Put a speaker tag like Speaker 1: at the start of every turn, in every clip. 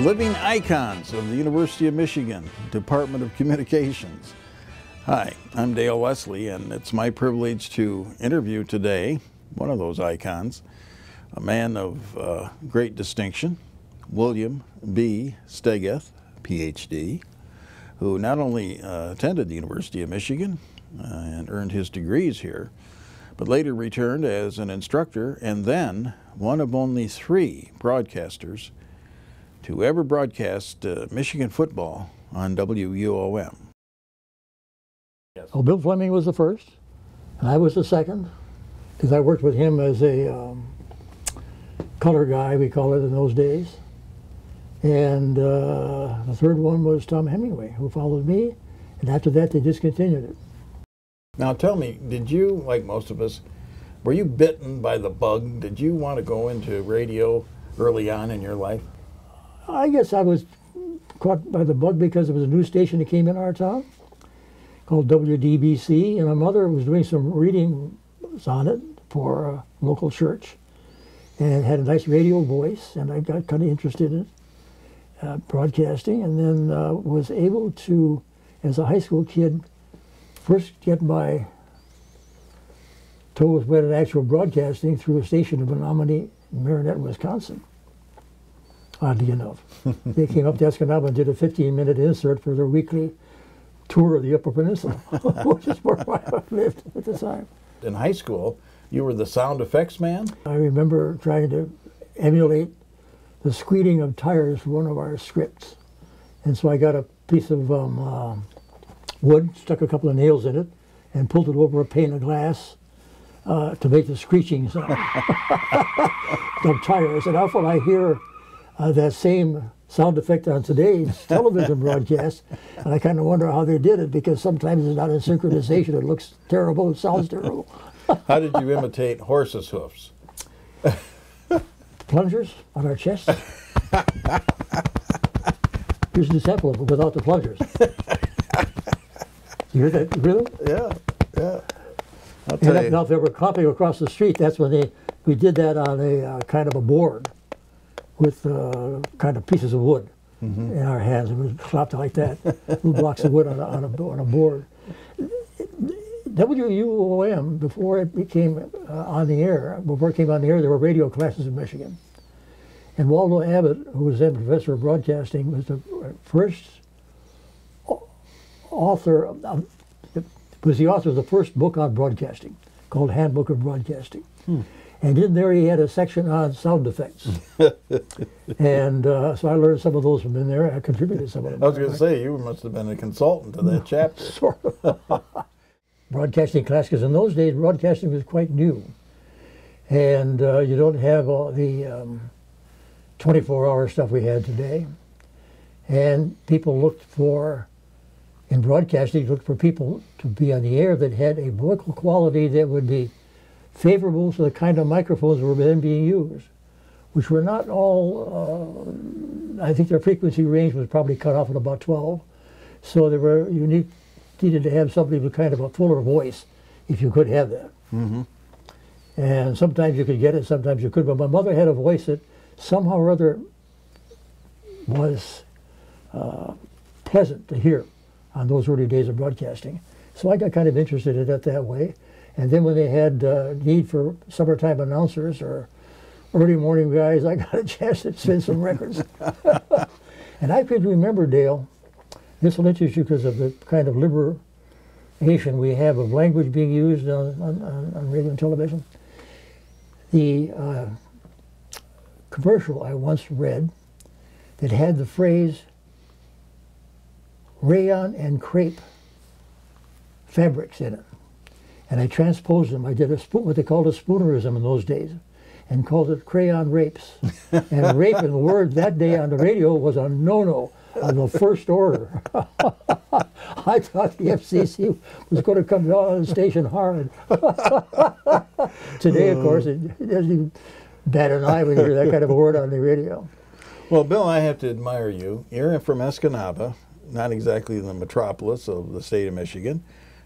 Speaker 1: living icons of the University of Michigan, Department of Communications. Hi, I'm Dale Wesley, and it's my privilege to interview today one of those icons, a man of great distinction, William B. Stegath, PhD, who not only attended the University of Michigan and earned his degrees here, but later returned as an instructor and then one of only 3 broadcasters to ever broadcast Michigan football on WUOM.
Speaker 2: Yes. Well, Bill Flemming was the first, and I was the second, because I worked with him as a color guy, we call it in those days. And the third one was Tom Hemingway, who followed me, and after that they discontinued it.
Speaker 1: Now tell me, did you, like most of us, were you bitten by the bug? Did you want to go into radio early on in your life?
Speaker 2: I guess I was caught by the bug because there was a news station that came in our town called WDBC, and my mother was doing some readings on it for a local church and had a nice radio voice, and I got kind of interested in broadcasting, and then was able to, as a high school kid, first get my toes wet in actual broadcasting through a station in Menominee, Marinette, Wisconsin. Oddly enough. They came up to Escanaba and did a 15-minute insert for their weekly tour of the Upper Peninsula, which is where I lived at the time.
Speaker 1: In high school, you were the sound effects man?
Speaker 2: I remember trying to emulate the squealing of tires for one of our scripts. And so I got a piece of wood, stuck a couple of nails in it, and pulled it over a pane of glass to make the screeching sound of tires. And often I hear that same sound effect on today's television broadcast, and I kind of wonder how they did it, because sometimes it's not in synchronization. It looks terrible, it sounds terrible.
Speaker 1: How did you imitate horses' hoofs?
Speaker 2: Plungers on our chest. Here's an example of it without the plungers. You hear that? Really?
Speaker 1: Yeah, yeah. I'll tell you.
Speaker 2: Now, if they were copying across the street, that's when we did that on a kind of a board with kind of pieces of wood in our hands, and we clapped like that, little blocks of wood on a board. WUOM, before it became on the air, there were radio classes in Michigan. And Waldo Abbott, who was then professor of broadcasting, was the first author of the first book on broadcasting, called Handbook of Broadcasting. And in there he had a section on sound effects. And so I learned some of those from in there. I contributed some of them.
Speaker 1: I was going to say, you must have been a consultant to that chapter.
Speaker 2: Sort of. Broadcasting class, because in those days broadcasting was quite new. And you don't have all the 24-hour stuff we had today. And people looked for, in broadcasting, looked for people to be on the air that had a vocal quality that would be favorable to the kind of microphones that were then being used, which were not all, I think their frequency range was probably cut off at about 12. So they were unique, needed to have somebody with kind of a fuller voice, if you could have that. And sometimes you could get it, sometimes you couldn't. But my mother had a voice that somehow or other was pleasant to hear on those early days of broadcasting. So I got kind of interested in it that way. And then when they had need for summertime announcers or early morning guys, I got a chance to spin some records. And I could remember, Dale, this will interest you because of the kind of liberation we have of language being used on radio and television. The commercial I once read that had the phrase rayon and crepe fabrics in it. And I transposed them. I did what they called a spoonerism in those days, and called it crayon rapes. And rape in the word that day on the radio was a no-no on the first order. I thought the FCC was going to come down on the station hard. Today, of course, it doesn't even bat an eye when you hear that kind of a word on the radio.
Speaker 1: Well, Bill, I have to admire you. You're from Escanaba, not exactly the metropolis of the state of Michigan.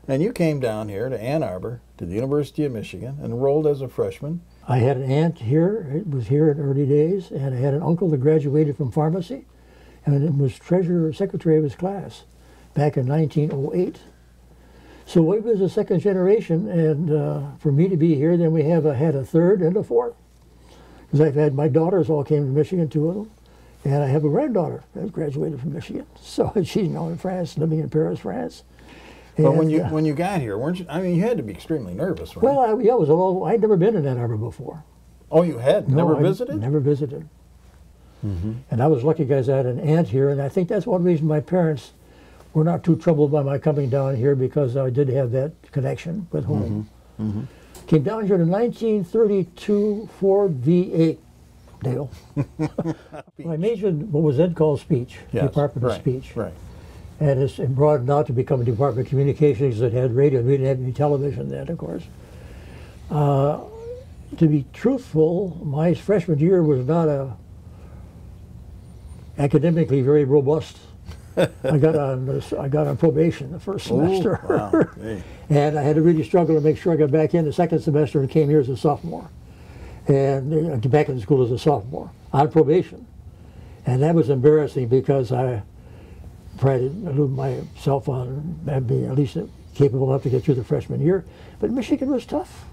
Speaker 1: And you came down here to Ann Arbor, to the University of Michigan, enrolled as a freshman.
Speaker 2: I had an aunt here, it was here in early days, and I had an uncle that graduated from pharmacy and was treasurer or secretary of his class back in 1908. So it was a second generation, and for me to be here, then we had a third and a fourth. Because I've had my daughters all came to Michigan, 2 of them, and I have a granddaughter that graduated from Michigan. So she's now in France, living in Paris, France.
Speaker 1: But when you got here, weren't you? I mean, you had to be extremely nervous, right?
Speaker 2: Well, I'd never been in Ann Arbor before.
Speaker 1: Oh, you had?
Speaker 2: No,
Speaker 1: Never visited?
Speaker 2: Never visited. And I was lucky because I had an aunt here, and I think that's one reason my parents were not too troubled by my coming down here, because I did have that connection with home. Came down here in a 1932 Ford V8, Dale. I majored what was then called speech, Department of Speech.
Speaker 1: Right.
Speaker 2: And it's broadened out to become a Department of Communications that had radio. We didn't have any television then, of course. To be truthful, my freshman year was not academically very robust. I got on probation the first semester.
Speaker 1: Ooh, wow. Hey.
Speaker 2: And I had to really struggle to make sure I got back in the second semester and came here as a sophomore. And back in school as a sophomore, on probation. And that was embarrassing because I prided myself on being at least capable enough to get through the freshman year. But Michigan was tough.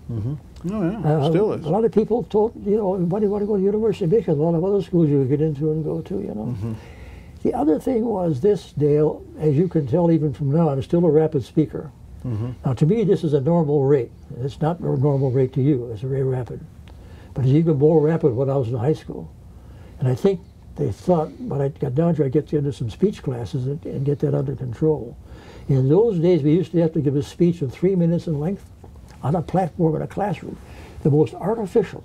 Speaker 1: Oh, yeah, still is.
Speaker 2: A lot of people told, why do you want to go to the University of Michigan? A lot of other schools you would get into and go to, The other thing was this, Dale, as you can tell even from now, I'm still a rapid speaker. Now, to me, this is a normal rate. It's not a normal rate to you. It's very rapid. But it's even more rapid when I was in high school. And I think they thought when I got down here, I'd get into some speech classes and get that under control. In those days, we used to have to give a speech of 3 minutes in length on a platform in a classroom, the most artificial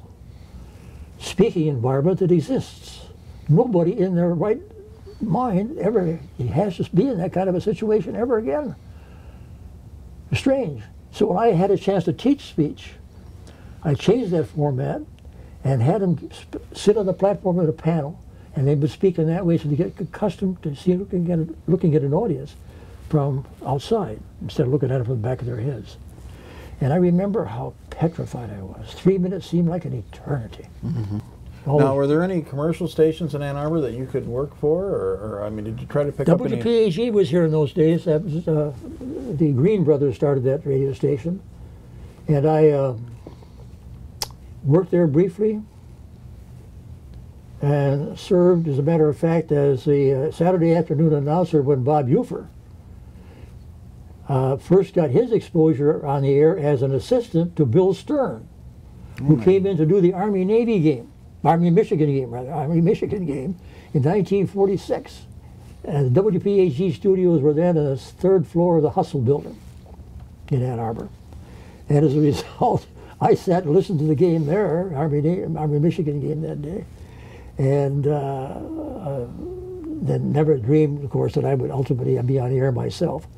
Speaker 2: speaking environment that exists. Nobody in their right mind ever has to be in that kind of a situation ever again. Strange. So when I had a chance to teach speech, I changed that format and had them sit on the platform at a panel, and they would speak in that way so they get accustomed to looking at an audience from outside instead of looking at it from the back of their heads. And I remember how petrified I was. 3 minutes seemed like an eternity.
Speaker 1: Now, were there any commercial stations in Ann Arbor that you could work for, or I mean, did you try to pick up any?
Speaker 2: WPAG was here in those days. That was, the Green brothers started that radio station, and I worked there briefly and served, as a matter of fact, as the Saturday afternoon announcer when Bob Ufer first got his exposure on the air as an assistant to Bill Stern, who came in to do the Army-Navy game. Army-Michigan game in 1946. And the WPAG studios were then on the 3rd floor of the Hustle building in Ann Arbor. And as a result, I sat and listened to the game there, Army-Michigan game that day. And then never dreamed, of course, that I would ultimately be on the air myself.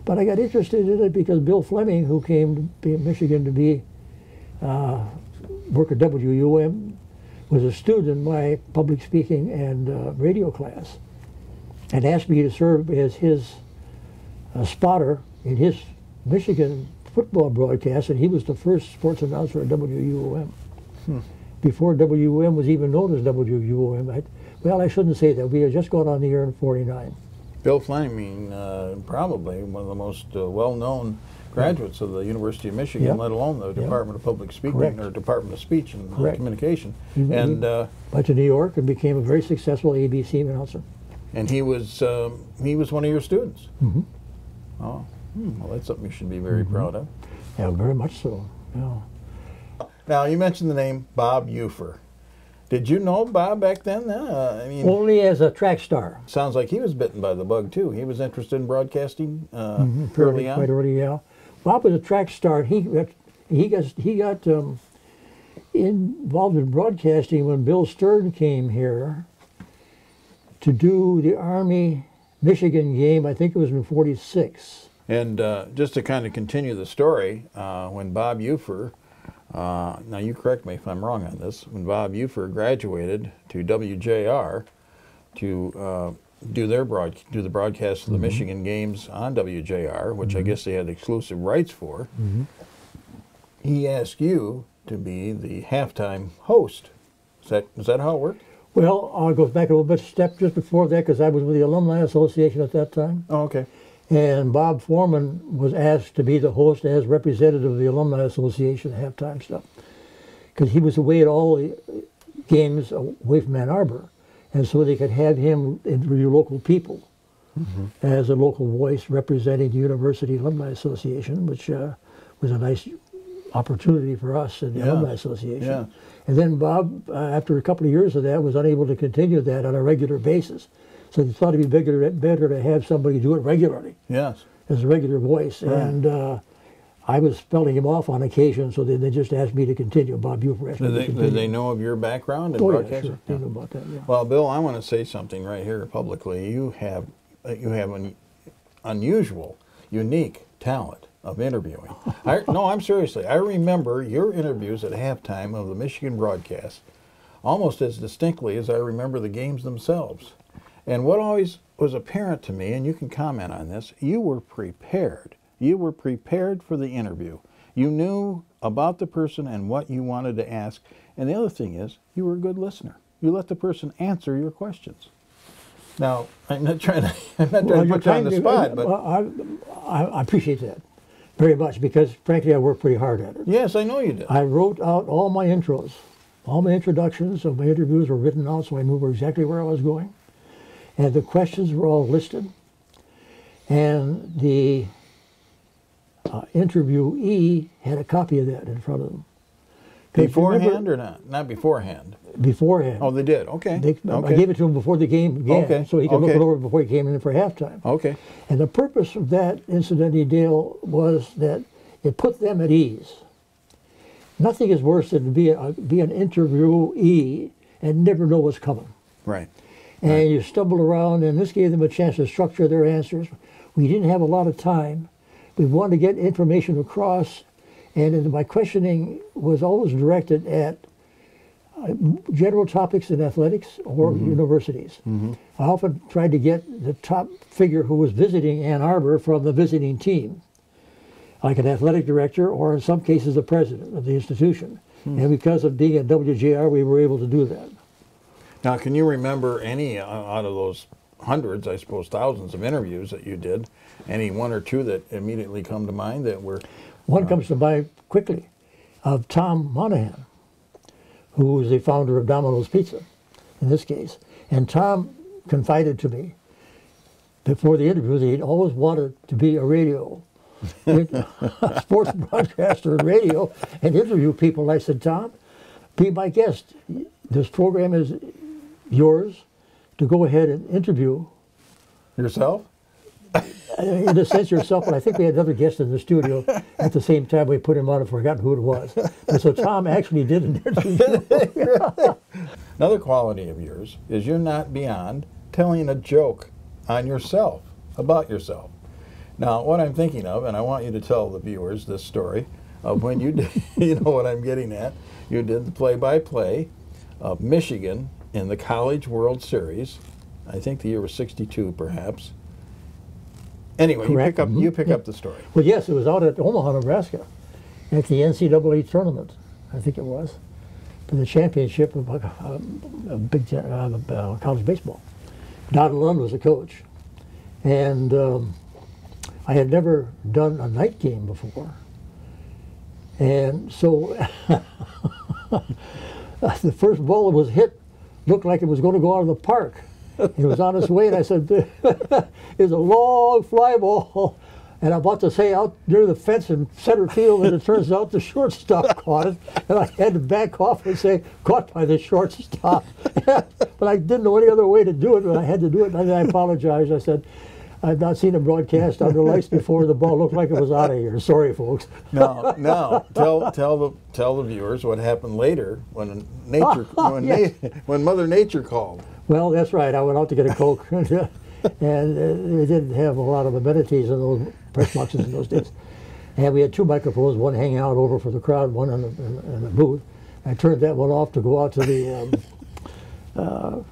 Speaker 2: But I got interested in it because Bill Flemming, who came to Michigan to work at WUOM, was a student in my public speaking and radio class, and asked me to serve as his spotter in his Michigan football broadcast, and he was the first sports announcer at WUOM. Before WUOM was even known as WUOM. Well, I shouldn't say that. We had just gone on the air in '49.
Speaker 1: Bill Flemming, probably one of the most well-known graduates of the University of Michigan, let alone the Department of Public Speaking or Department of Speech and Communication. And
Speaker 2: went to New York and became a very successful ABC announcer.
Speaker 1: And he was one of your students. Oh, well, that's something you should be very proud of.
Speaker 2: Yeah, very much so. Yeah.
Speaker 1: Now, you mentioned the name Bob Ufer. Did you know Bob back then? I mean,
Speaker 2: only as a track star.
Speaker 1: Sounds like he was bitten by the bug too. He was interested in broadcasting early on.
Speaker 2: Quite early, yeah. Bob was a track star. He got involved in broadcasting when Bill Stern came here to do the Army-Michigan game. I think it was in '46.
Speaker 1: And just to kind of continue the story, when Bob Ufer, now you correct me if I'm wrong on this, when Bob Ufer graduated to WJR to do the broadcast of the Michigan games on WJR, which I guess they had exclusive rights for, he asked you to be the halftime host. Is that how it worked?
Speaker 2: Well, I'll go back a little bit, step just before that, because I was with the Alumni Association at that time.
Speaker 1: Oh, okay.
Speaker 2: And Bob Foreman was asked to be the host as representative of the Alumni Association halftime stuff, because he was away at all the games away from Ann Arbor, and so they could have him interview local people as a local voice representing the University Alumni Association, which was a nice opportunity for us in the Alumni Association.
Speaker 1: Yeah.
Speaker 2: And then Bob, after a couple of years of that, was unable to continue that on a regular basis. So they thought it'd be better to have somebody do it regularly.
Speaker 1: Yes.
Speaker 2: As a regular voice.
Speaker 1: Right.
Speaker 2: And I was spelling him off on occasion, so then they just asked me to continue. Bob Buford asked me to continue.
Speaker 1: Did they know of your background in
Speaker 2: Oh, yeah,
Speaker 1: broadcasting?
Speaker 2: sure. They knew about that, yeah.
Speaker 1: Well, Bill, I want to say something right here publicly. You have an unusual, unique talent of interviewing. No, I'm seriously. I remember your interviews at halftime of the Michigan broadcast almost as distinctly as I remember the games themselves. And what always was apparent to me, and you can comment on this, you were prepared. You were prepared for the interview. You knew about the person and what you wanted to ask. And the other thing is, you were a good listener. You let the person answer your questions. Now, I'm not trying to put you on the spot, but
Speaker 2: I appreciate that very much, because frankly I worked pretty hard at it.
Speaker 1: yes, I know you did.
Speaker 2: I wrote out all my intros. All my introductions of my interviews were written out, so I knew exactly where I was going. And the questions were all listed. And the interviewee had a copy of that in front of them.
Speaker 1: Beforehand or not? Not beforehand.
Speaker 2: Beforehand.
Speaker 1: Oh, they did. Okay.
Speaker 2: I gave it to him before the game began,
Speaker 1: Okay.
Speaker 2: so he could look
Speaker 1: Okay.
Speaker 2: it over before he came in for halftime.
Speaker 1: Okay.
Speaker 2: And the purpose of that, incidentally, Dale, was that it put them at ease. Nothing is worse than to be an interviewee and never know what's coming.
Speaker 1: Right.
Speaker 2: And you stumble around, and this gave them a chance to structure their answers. We didn't have a lot of time. We wanted to get information across, and my questioning was always directed at general topics in athletics or universities. I often tried to get the top figure who was visiting Ann Arbor from the visiting team, like an athletic director or in some cases the president of the institution. And because of being at WJR, we were able to do that.
Speaker 1: Now, can you remember any out of those hundreds, I suppose thousands of interviews that you did, any one or two that immediately come to mind that were...
Speaker 2: One comes to mind quickly, of Tom Monahan, who was the founder of Domino's Pizza, in this case. And Tom confided to me before the interview that he'd always wanted to be a sports broadcaster and radio, and interview people. And I said, Tom, be my guest. This program is yours to go ahead and interview.
Speaker 1: Yourself?
Speaker 2: In a sense, yourself, but I think we had another guest in the studio at the same time. We put him on. I've forgotten who it was. And so Tom actually did an interview.
Speaker 1: Another quality of yours is you're not beyond telling a joke on yourself, about yourself. Now, what I'm thinking of, and I want you to tell the viewers this story, of when you did, you know what I'm getting at, you did the play-by-play of Michigan in the College World Series. I think the year was '62, perhaps. Anyway,
Speaker 2: Correct.
Speaker 1: you pick up the story.
Speaker 2: Well, yes, it was out at Omaha, Nebraska, at the NCAA tournament, I think it was, for the championship of college baseball. Don Lund was the coach. And I had never done a night game before. And so the first ball that was hit looked like it was going to go out of the park. It was on its way, and I said, it's a long fly ball. And I'm about to say out near the fence in center field, and it turns out the shortstop caught it. And I had to back off and say, caught by the shortstop. But I didn't know any other way to do it, but I had to do it. And I apologized. I said, I've not seen a broadcast under lights before. The ball looked like it was out of here. Sorry, folks.
Speaker 1: Now, tell the viewers what happened later when when Mother Nature called.
Speaker 2: Well, that's right. I went out to get a Coke, and they didn't have a lot of amenities in those press boxes in those days. And we had two microphones, one hanging out over for the crowd, one in the booth. I turned that one off to go out to the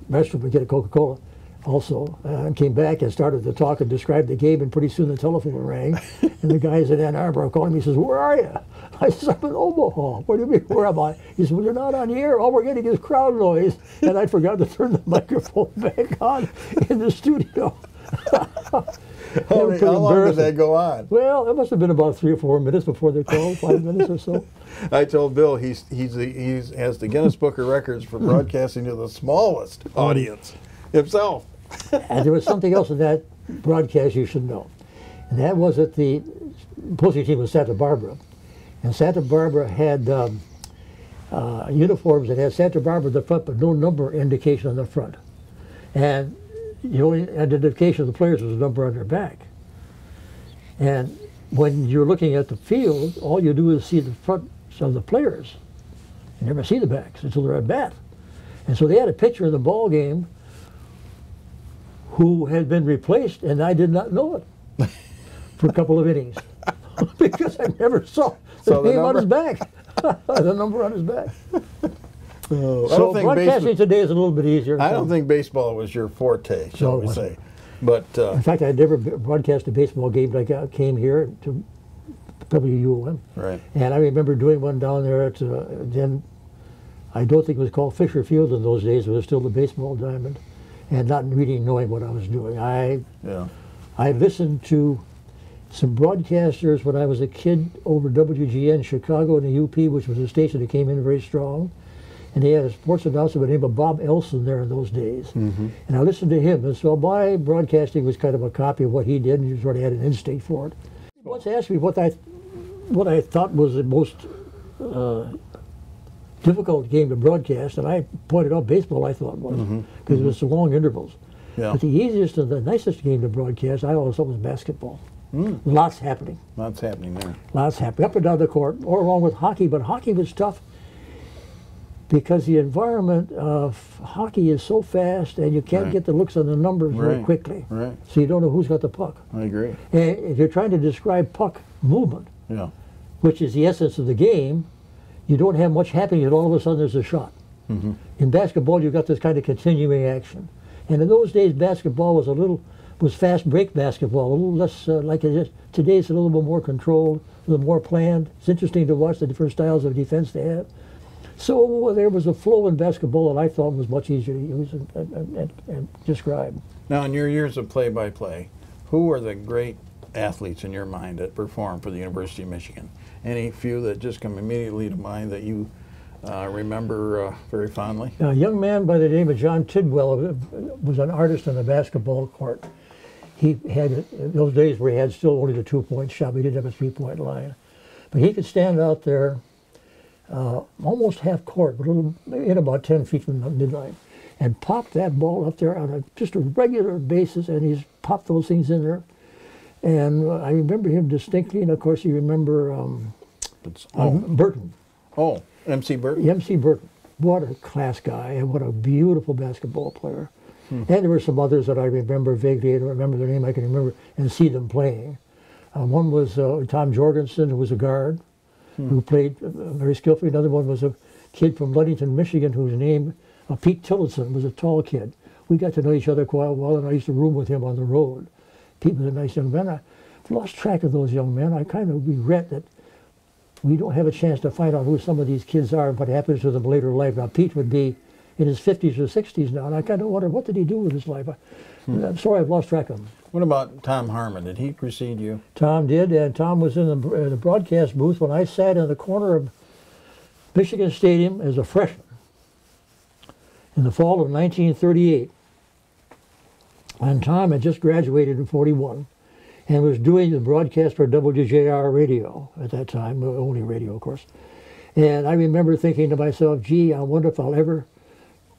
Speaker 2: restroom and get a Coca-Cola. also, came back and started to talk and describe the game, and pretty soon the telephone rang, and the guys in Ann Arbor are calling me. He says, "Where are you?" I said, "I'm in Omaha." "What do you mean, where am I?" He said, "Well, you're not on the air. All we're getting is crowd noise." And I forgot to turn the microphone back on in the studio.
Speaker 1: How long did that go on?
Speaker 2: Well, it must have been about 3 or 4 minutes before they called, 5 minutes or so.
Speaker 1: I told Bill he has the Guinness Book of Records for broadcasting to the smallest audience himself.
Speaker 2: And there was something else in that broadcast you should know. And that was that the opposing team was Santa Barbara. And Santa Barbara had uniforms that had Santa Barbara at the front, but no number indication on the front. And the only identification of the players was a number on their back. And when you're looking at the field, all you do is see the fronts of the players. You never see the backs until they're at bat. And so they had a pitcher in the ball game who had been replaced, and I did not know it for a couple of innings because I never saw the name on his back, the number on his back. So broadcasting today is a little bit easier.
Speaker 1: I don't think baseball was your forte, shall we say. But
Speaker 2: in fact, I had never broadcast a baseball game until I came here to WUOM.
Speaker 1: Right.
Speaker 2: And I remember doing one down there at then. I don't think it was called Fisher Field in those days. It was still the baseball diamond, and not really knowing what I was doing. I listened to some broadcasters when I was a kid over WGN Chicago and the UP, which was a station that came in very strong. And they had a sports announcer by the name of Bob Elson there in those days. Mm-hmm. And I listened to him. And so my broadcasting was kind of a copy of what he did, and he sort of had an instinct for it. He once asked me what I thought was the most difficult game to broadcast, and I pointed out baseball I thought was, because it was so long intervals. Yeah. But the easiest and the nicest game to broadcast I always thought was basketball. Lots happening.
Speaker 1: Lots happening there.
Speaker 2: Lots happening, up and down the court, or along with hockey, but hockey was tough because the environment of hockey is so fast and you can't get the looks on the numbers very quickly. Right. So you don't know who's got the puck.
Speaker 1: I agree.
Speaker 2: And if you're trying to describe puck movement, which is the essence of the game, you don't have much happening and all of a sudden there's a shot. In basketball, you've got this kind of continuing action. And in those days, basketball was fast break basketball, a little less like it is. Today it's a little bit more controlled, a little more planned. It's interesting to watch the different styles of defense they have. So there was a flow in basketball that I thought was much easier to use and describe.
Speaker 1: Now, in your years of play-by-play, who are the great athletes in your mind that performed for the University of Michigan? Any few that just come immediately to mind that you remember very fondly?
Speaker 2: A young man by the name of John Tidwell was an artist on the basketball court. He had, in those days where he had still only the 2-point shot, we didn't have a 3-point line. But he could stand out there almost half court, but in about 10 feet from the midline, and pop that ball up there on just a regular basis, and he's popped those things in there. And I remember him distinctly, and of course you remember Burton.
Speaker 1: Oh, MC Burton?
Speaker 2: MC Burton. What a class guy, and what a beautiful basketball player. And there were some others that I remember vaguely. I don't remember their name. I can remember and see them playing. One was Tom Jorgensen, who was a guard, who played very skillfully. Another one was a kid from Ludington, Michigan, whose name, Pete Tillotson, was a tall kid. We got to know each other quite well, and I used to room with him on the road. Pete was a nice young man. I've lost track of those young men. I kind of regret that we don't have a chance to find out who some of these kids are and what happens to them later in life. Now, Pete would be in his 50s or 60s now, and I kind of wonder, what did he do with his life? I'm sorry I've lost track of him.
Speaker 1: What about Tom Harmon? Did he precede you?
Speaker 2: Tom did, and Tom was in the broadcast booth when I sat in the corner of Michigan Stadium as a freshman in the fall of 1938. And Tom had just graduated in 41 and was doing the broadcast for WJR radio at that time, only radio, of course. And I remember thinking to myself, gee, I wonder if I'll ever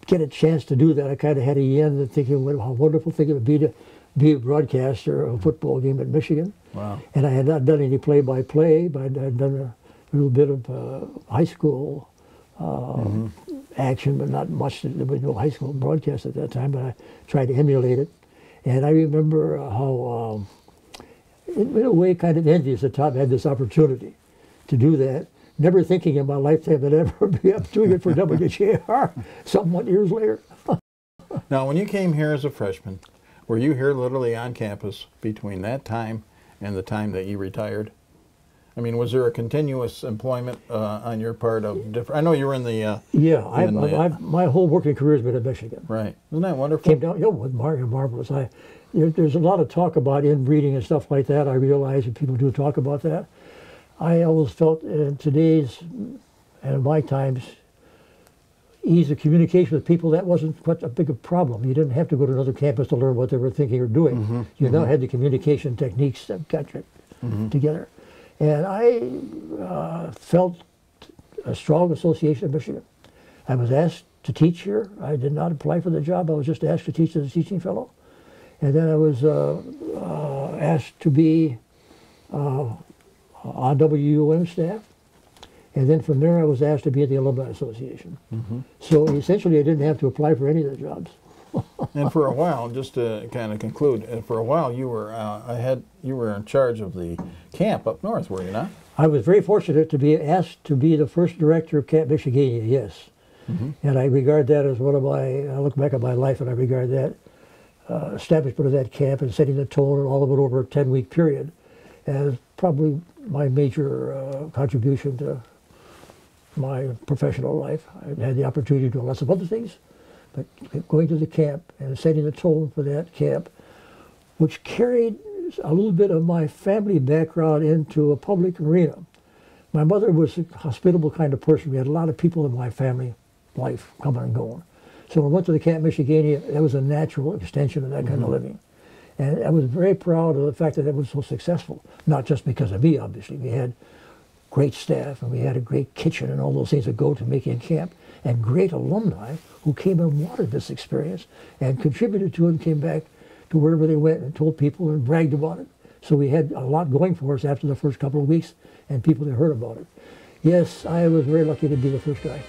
Speaker 2: get a chance to do that. I kind of had a yen and thinking what a wonderful thing it would be to be a broadcaster of a football game at Michigan. Wow. And I had not done any play-by-play, but I'd done a little bit of high school action, but not much. There was no high school broadcast at that time, but I tried to emulate it. And I remember how, in a way, kind of envious that Tom had this opportunity to do that, never thinking in my lifetime that I'd ever be up doing it for WJR somewhat years later.
Speaker 1: Now, when you came here as a freshman, were you here literally on campus between that time and the time that you retired? I mean, was there a continuous employment on your part of different? I know you were in the.
Speaker 2: My whole working career has been at Michigan.
Speaker 1: Right. Isn't that wonderful?
Speaker 2: Came down, with marvelous. There's a lot of talk about inbreeding and stuff like that. I realize that people do talk about that. I always felt in today's and my times, ease of communication with people, that wasn't quite a big a problem. You didn't have to go to another campus to learn what they were thinking or doing. You now had the communication techniques that got you together. And I felt a strong association of Michigan. I was asked to teach here. I did not apply for the job. I was just asked to teach as a teaching fellow. And then I was asked to be on WUOM staff. And then from there I was asked to be at the Alumni Association. So essentially I didn't have to apply for any of the jobs.
Speaker 1: And for a while, just to kind of conclude, for a while you were you were in charge of the camp up north, were you not?
Speaker 2: I was very fortunate to be asked to be the first director of Camp Michigania, yes. And I regard that as one of my, I look back at my life and I regard that establishment of that camp and setting the tone and all of it over a 10-week period as probably my major contribution to my professional life. I had the opportunity to do lots of other things, but going to the camp and setting the tone for that camp, which carried a little bit of my family background into a public arena. My mother was a hospitable kind of person. We had a lot of people in my family life coming and going. So when I went to the Camp Michigania, that was a natural extension of that kind of living. And I was very proud of the fact that it was so successful, not just because of me, obviously. We had great staff, and we had a great kitchen and all those things that go to making camp, and great alumni who came and wanted this experience and contributed to it and came back to wherever they went and told people and bragged about it. So we had a lot going for us after the first couple of weeks, and people that heard about it. Yes, I was very lucky to be the first guy.